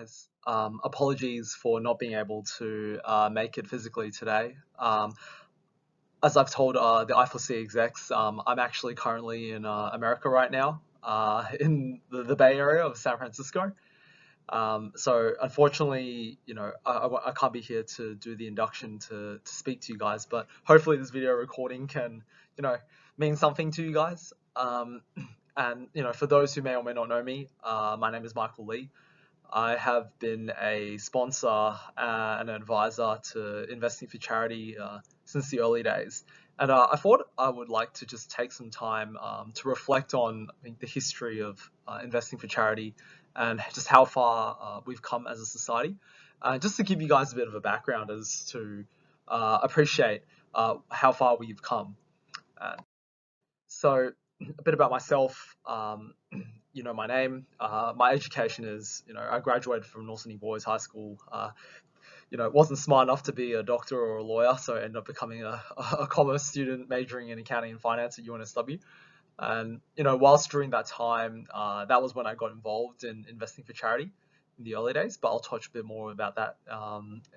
guys. Apologies for not being able to make it physically today. As I've told the I4C execs, I'm actually currently in America right now, in the Bay Area of San Francisco. So unfortunately, I can't be here to do the induction to speak to you guys, but hopefully this video recording can, mean something to you guys. And, for those who may or may not know me, my name is Michael Lee. I have been a sponsor and an advisor to Investing for Charity since the early days. And I thought I would like to just take some time to reflect on the history of Investing for Charity and just how far we've come as a society. Just to give you guys a bit of a background as to appreciate how far we've come. So a bit about myself, my name, my education is, I graduated from North Sydney Boys High School. Wasn't smart enough to be a doctor or a lawyer, so I ended up becoming a commerce student majoring in accounting and finance at UNSW. And, whilst during that time, that was when I got involved in Investing for Charity in the early days, but I'll touch a bit more about that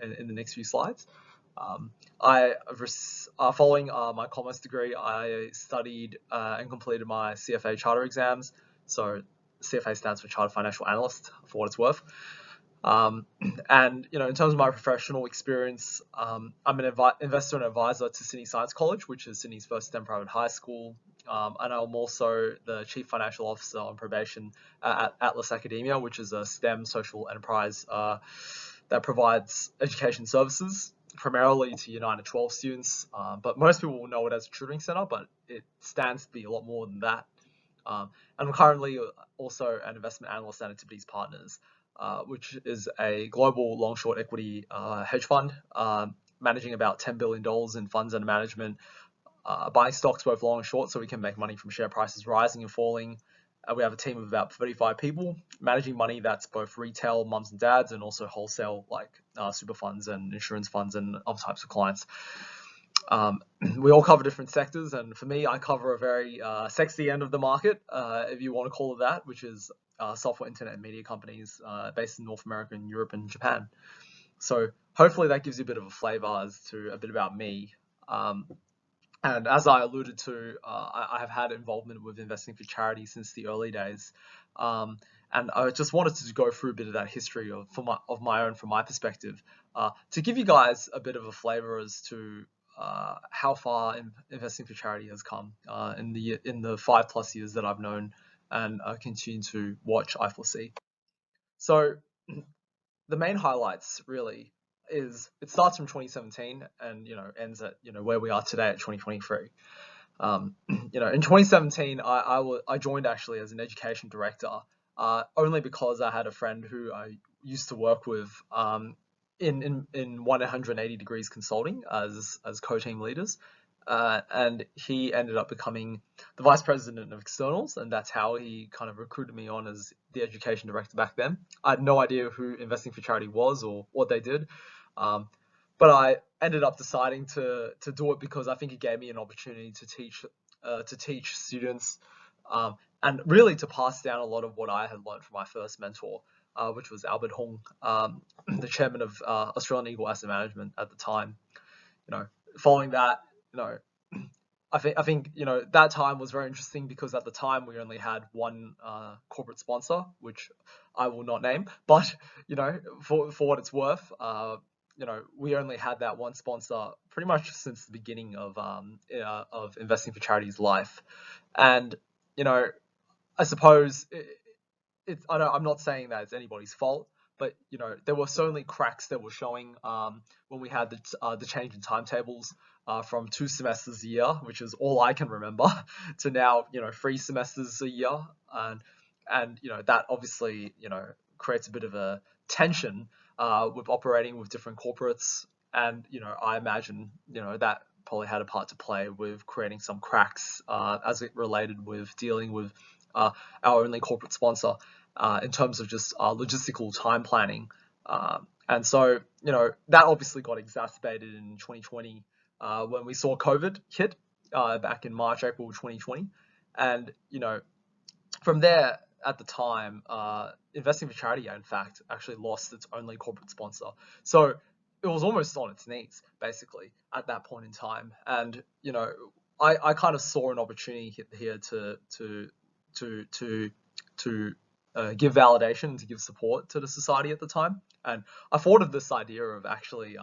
in the next few slides. Following my commerce degree, I studied and completed my CFA charter exams. So CFA stands for Chartered Financial Analyst, for what it's worth. And, in terms of my professional experience, I'm an investor and advisor to Sydney Science College, which is Sydney's first STEM private high school. And I'm also the Chief Financial Officer on probation at Atlas Academia, which is a STEM social enterprise that provides education services primarily to Year 9 to 12 students, but most people will know it as a tutoring center, but it stands to be a lot more than that. And I'm currently also an investment analyst at Activities Partners, which is a global long-short equity hedge fund, managing about $10 billion in funds under management, buying stocks both long and short so we can make money from share prices rising and falling. We have a team of about 35 people managing money that's both retail, mums and dads, and also wholesale, like super funds and insurance funds and other types of clients. We all cover different sectors, and for me, I cover a very sexy end of the market, if you want to call it that, which is software, internet, and media companies based in North America and Europe and Japan. So hopefully that gives you a bit of a flavor as to a bit about me. And as I alluded to, I have had involvement with Investing for Charity since the early days. And I just wanted to go through a bit of that history of my own from my perspective, to give you guys a bit of a flavor as to how far Investing for Charity has come in the 5+ years that I've known and continue to watch I4C. So the main highlights really is it starts from 2017 and ends at where we are today at 2023. In 2017 I joined actually as an education director, only because I had a friend who I used to work with in 180 Degrees Consulting as co-team leaders, and he ended up becoming the vice president of externals, and that's how he kind of recruited me on as the education director back then. I had no idea who Investing for Charity was or what they did, but I ended up deciding to do it because I think it gave me an opportunity to teach students, and really to pass down a lot of what I had learned from my first mentor, which was Albert Hung, the chairman of Australian Eagle Asset Management at the time. Following that, I think that time was very interesting because at the time we only had one corporate sponsor, which I will not name, but for what it's worth, we only had that one sponsor pretty much since the beginning of Investing for Charity's life. And I suppose I'm not saying that it's anybody's fault, but there were certainly cracks that were showing when we had the change in timetables from 2 semesters a year, which is all I can remember, to now 3 semesters a year, and that obviously creates a bit of a tension with operating with different corporates, and I imagine that probably had a part to play with creating some cracks as it related with dealing with our only corporate sponsor. In terms of just logistical time planning. And so, that obviously got exacerbated in 2020 when we saw COVID hit back in March, April 2020. And, from there, at the time, Investing for Charity, in fact, actually lost its only corporate sponsor. So it was almost on its knees, basically, at that point in time. And I kind of saw an opportunity here to give validation, to give support to the society at the time. And I thought of this idea of actually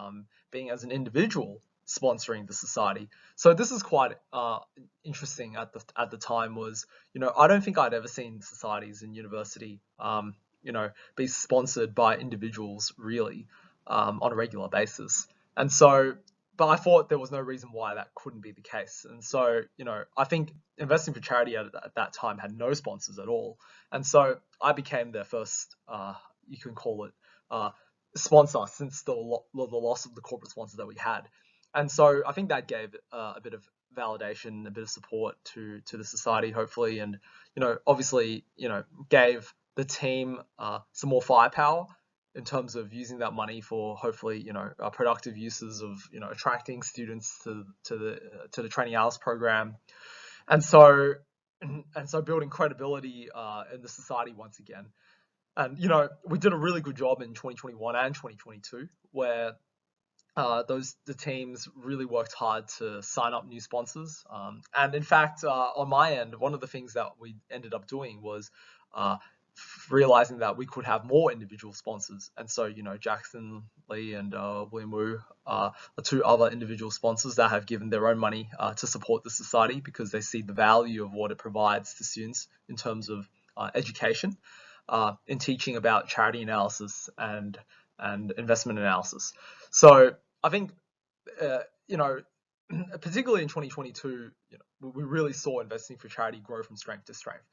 being as an individual sponsoring the society. So this is quite interesting at the time. Was I don't think I'd ever seen societies in university be sponsored by individuals really on a regular basis. And so, but I thought there was no reason why that couldn't be the case. And so, I think Investing for Charity at that time had no sponsors at all. And so I became their first, you can call it, sponsor since the loss of the corporate sponsor that we had. And so I think that gave a bit of validation, a bit of support to the society, hopefully, and obviously, gave the team some more firepower in terms of using that money for hopefully productive uses of attracting students to the trainee analyst program, and so building credibility in the society once again. And we did a really good job in 2021 and 2022 where the teams really worked hard to sign up new sponsors. And in fact, on my end, one of the things that we ended up doing was realizing that we could have more individual sponsors. And so, Jackson Lee and William Wu are two other individual sponsors that have given their own money to support the society because they see the value of what it provides to students in terms of education, in teaching about charity analysis and investment analysis. So I think, particularly in 2022, we really saw Investing for Charity grow from strength to strength,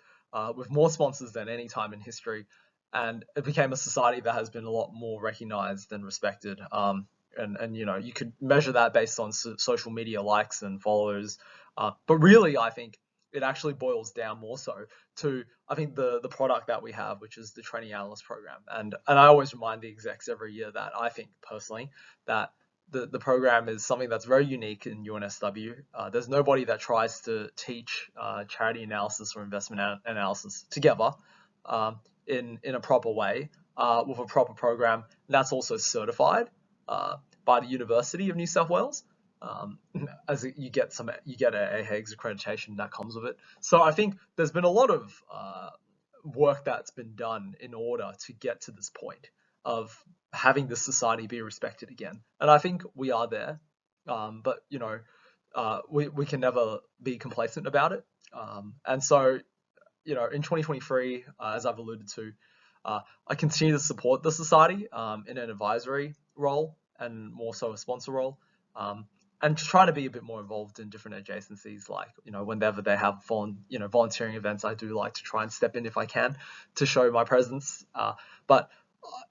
with more sponsors than any time in history, and it became a society that has been a lot more recognized and respected. And you could measure that based on social media likes and followers, but really, I think it actually boils down more so to, I think, the product that we have, which is the trainee analyst program. And I always remind the execs every year that I think personally that the program is something that's very unique in UNSW. There's nobody that tries to teach charity analysis or investment analysis together in a proper way with a proper program that's also certified by the University of New South Wales. As you get a AHEGS accreditation that comes with it. So I think there's been a lot of work that's been done in order to get to this point of having the society be respected again. And I think we are there, but we can never be complacent about it. And so, in 2023, as I've alluded to, I continue to support the society in an advisory role and more so a sponsor role. And try to be a bit more involved in different adjacencies, like whenever they have volunteering events, I do like to try and step in if I can to show my presence. But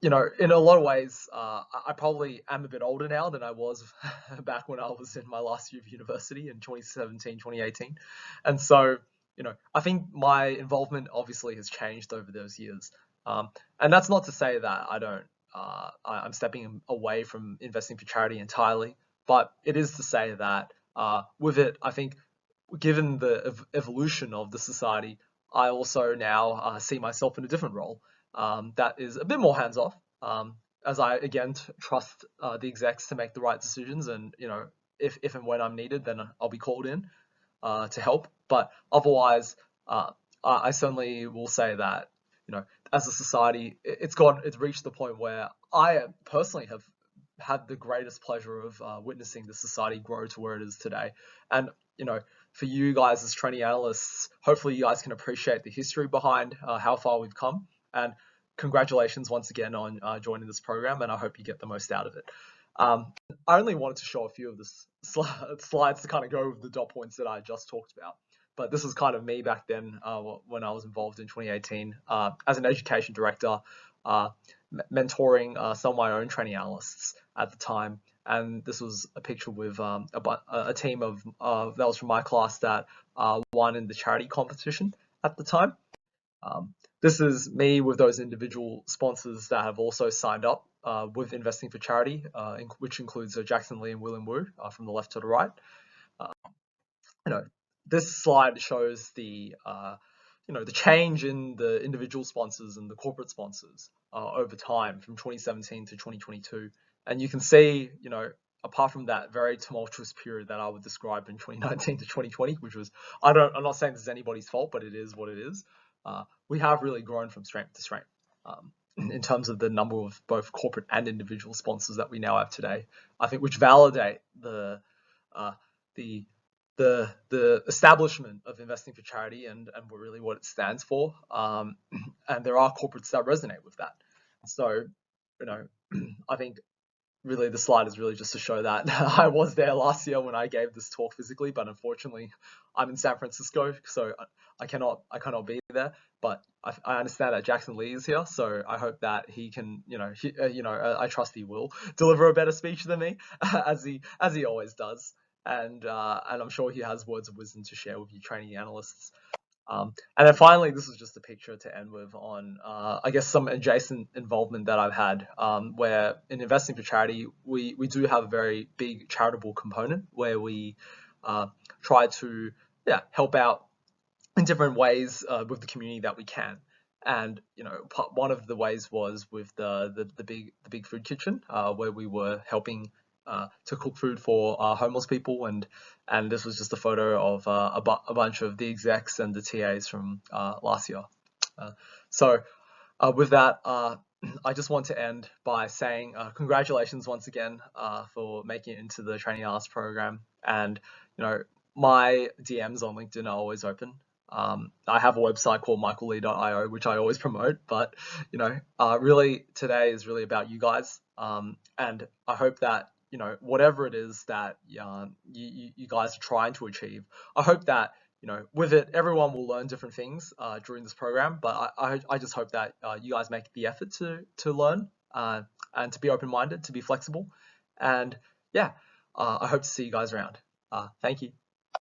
in a lot of ways, I probably am a bit older now than I was back when I was in my last year of university in 2017, 2018, and so I think my involvement obviously has changed over those years, and that's not to say that I don't. I'm stepping away from Investing for Charity entirely. But it is to say that with it, I think, given the evolution of the society, I also now see myself in a different role that is a bit more hands-off, as I, again, trust the execs to make the right decisions. And, if and when I'm needed, then I'll be called in to help. But otherwise, I certainly will say that, as a society, it's reached the point where I personally have had the greatest pleasure of witnessing the society grow to where it is today. And for you guys as trainee analysts, hopefully you guys can appreciate the history behind how far we've come. And congratulations once again on joining this program, and I hope you get the most out of it. I only wanted to show a few of the slides to kind of go over the dot points that I just talked about. But this is kind of me back then when I was involved in 2018 as an education director, mentoring some of my own trainee analysts at the time. And this was a picture with a team of that was from my class that won in the charity competition at the time. This is me with those individual sponsors that have also signed up with Investing for Charity, which includes Jackson Lee and William Wu from the left to the right. This slide shows the the change in the individual sponsors and the corporate sponsors over time from 2017 to 2022. And you can see, apart from that very tumultuous period that I would describe in 2019 to 2020, which was, I'm not saying this is anybody's fault, but it is what it is. We have really grown from strength to strength in terms of the number of both corporate and individual sponsors that we now have today. I think which validate the establishment of investing for charity and really what it stands for. And there are corporates that resonate with that. So, I think really the slide is really just to show that I was there last year when I gave this talk physically, but unfortunately I'm in San Francisco, so I cannot be there. But I understand that Jackson Lee is here, so I hope that he can, I trust he will deliver a better speech than me, as he always does. And I'm sure he has words of wisdom to share with you trainee analysts. And then finally, this is just a picture to end with on, I guess, some adjacent involvement that I've had, where in investing for charity, we do have a very big charitable component where we try to help out in different ways with the community that we can. And one of the ways was with the big food kitchen, where we were helping to cook food for homeless people, and this was just a photo of a bunch of the execs and the TAs from last year. So with that, I just want to end by saying congratulations once again for making it into the Trainee Analyst program. And my DMs on LinkedIn are always open. I have a website called michaellee.io, which I always promote, but really today is really about you guys, and I hope that whatever it is that you guys are trying to achieve, I hope that with it, everyone will learn different things during this program, but I just hope that you guys make the effort to learn and to be open-minded, to be flexible, and I hope to see you guys around. Thank you.